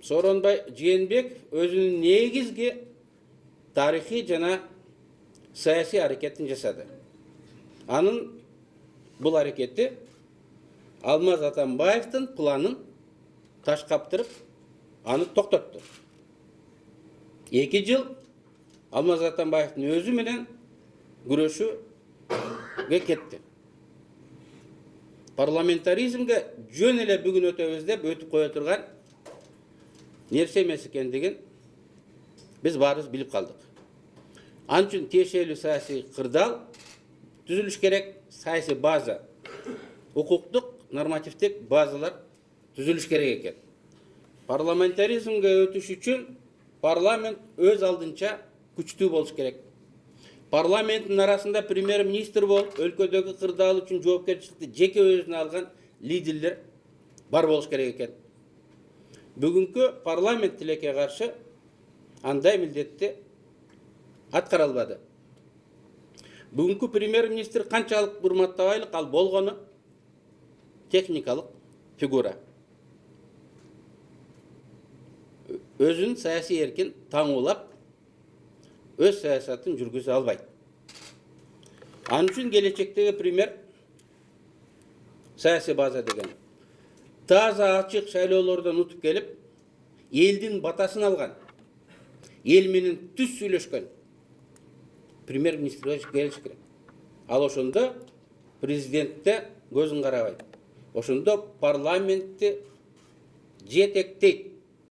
Сооронбай Жээнбеков өзүнүн негизги тарихи жана саясий аракетин жасады. Анын бул аракети Алмаз Атамбаевдин планын таш каптырып, аны токтотту. 2 жыл Алмаз Атамбаевдин өзү менен күрөшүүгө кетти. Парламентаризмге жөн эле бүгүн өтөбүз деп өтүп кое турган нерсе эмес экендигин биз баарыбыз билип калдык. Ал үчүн тиешелүү саясий кырдаал түзүлүш керек, саясий база, укуктук, нормативдик базалар түзүлүш керек экен. Парламентаризмге өтүш үчүн парламент өз алдынча күчтүү болуш керек. Парламенттин арасында премьер-министр болуп, өлкөдөгү кырдаал үчүн жоопкерчиликти жеке өзүнө алган лидерлер бар болуш керек экен. Бүгүнкү парламент тилекке каршы андай милдетти аткара албады. Бүгүнкү премьер-министр канчалык урматтабайлык, ал болгону техникалык фигура. Өзүнүн саясий эркин таңуулап, өз саясатын жүргүзө албайт. Ал үчүн келечектеги премьер саясий база деген таза ачык шайлоолордон утуп келип, элдин батасын алган, эл менен түз сүйлөшкөн премьер-министрге келиш керек. Ал ошондо президентте көзүн карабайт. Ошондо парламентти жетектейт.